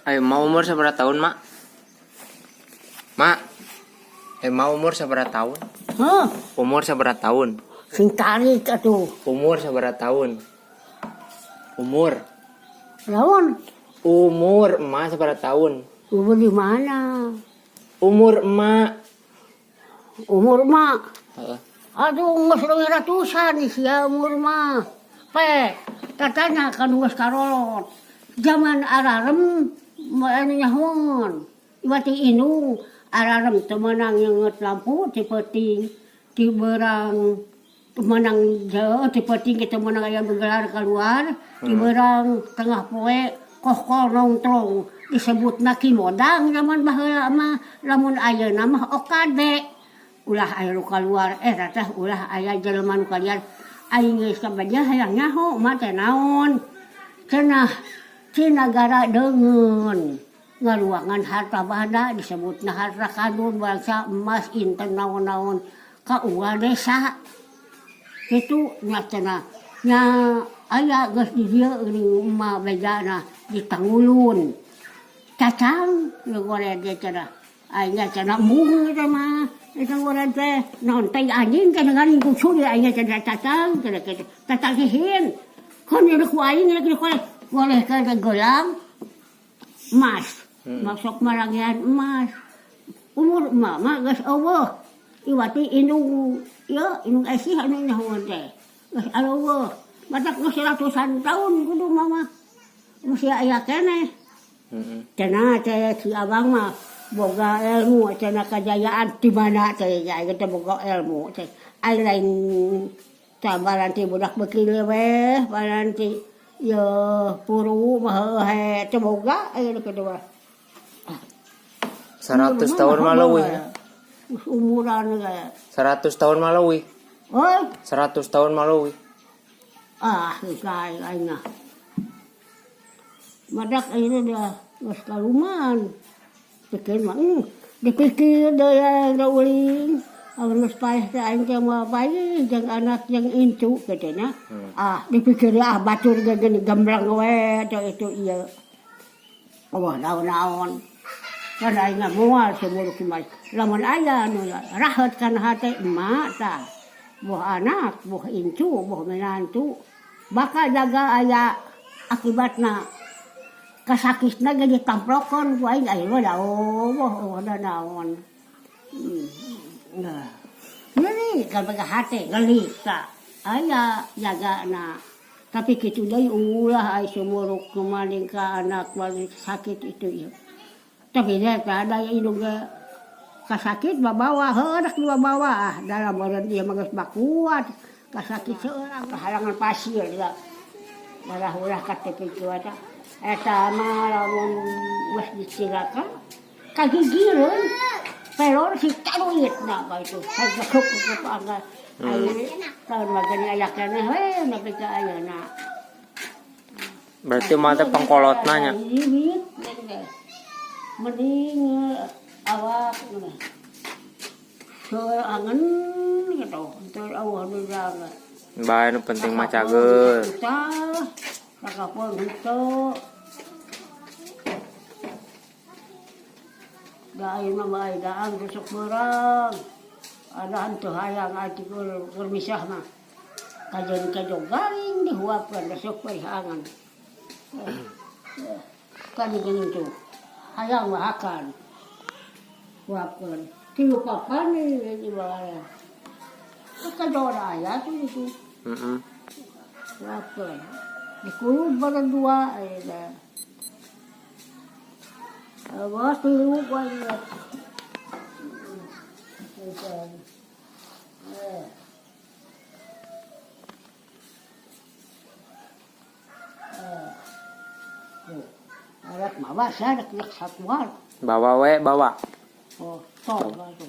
Ayo, mau umur seberapa tahun, Mak? Mak, mau umur seberapa tahun? Hah? Umur seberapa tahun? Sing tarik atuh. Umur seberapa tahun? Umur. Lawan. Umur emak seberapa tahun? Umur di mana? Umur emak. Umur mah. Heeh. Aduh, geus leuwih ratusan sia umur mah. Katanya kan geus karolot. Zaman ararem anu nyahoan. Iwati indung ararem teu meunang nyeungeut lampu ti peuting ti beurang menang jauh ti peuting kitu meunang aya begelar keluar ti beurang tengah poe koh nongtrong disebutna kimodang zaman baheula mah lamun ayeuna mah okade ulah aya nu kaluar tah ulah aya jelema nu kalian aing geus kabaja hayang nyaho mah teh naon cenah ti nagara deungeun ngaluangan harta banda disebutna harta karun bangsa emas inten naon-naon ka ulah desa kitu nya cenah nya aya geus di dieu geuning mah bejana di Tanggulun cacang nu goreng ge cenah aing cenah mung teh mah eta goreng teh naon teh anjing kana garing kusur aing cenah cacang cenah kitu cacang hihin kon ieu ku aing ieu ku boleh ka gelang emas masuk marangian emas umur mama geus eueuh iwati indung indung esih anu nyahoan teh geus eueuh matak geus ratusan tahun kudu mama masih aya keneh cenah teh si abang mah boga ilmu cenah kajayaan di mana teh ya teh boga ilmu teh ai lain sabaran ti budak beuki leuweh baran ti ya puru mah he teh boga aya kedua 100 tahun maleuwih. Umuran kayak 100 tahun maleuwih. Oi, 100 tahun maleuwih. Kayak aing nah. Madak ayeuna dah geus kaluman. Pikir mah dipikir deui da uling. Amun geus paeh teh aing teh moal bae jeung anak yang incu katanya. Dipikir batur ge geuning gamblang we teh itu ieu. Wah, naon-naon. Kan aing moal seumur kumaha. Lamun aya anu rahet kana hate emak tah. Boh anak, boh incu, boh menantu. Bakal jaga aya akibatna. Kasakitna ge ditamplokeun ku aing aya boh da naon. Nah. Ini kan baga hate gelis tah. Aya jagana. Tapi kitu deui ulah ai seumur kumaling ka anak balik sakit itu ieu. Tapi dia ada indung ge kasakit babawa heudak di babawa dalam badan dia mah geus bakuat kasakit seurang kahalangan pasir ya malah ulah kateu kitu eta mah lamun geus dicirakan kagigireun pelor si taruitna ka itu hageup ku angga aya taun magani aya keneh we nepi ka ayeuna Berarti mah teh pengkolotna nya. Mending awak angen gitu entar awak nu jaga Bae nu penting mah cageul. Kakapun itu dain mah bae daang besok beurang ada hantu hayang artikel bermisah mah kajen garing dihuapkeun besok perihangan kan geuning tuh hayang makan wapun tilu papan ni bawah kadora aya tuh itu wapun dikulub barang dua ada awas tilu gua lihat alat mawas ada nak satuan Bawa we, bawa. oh tol lah tu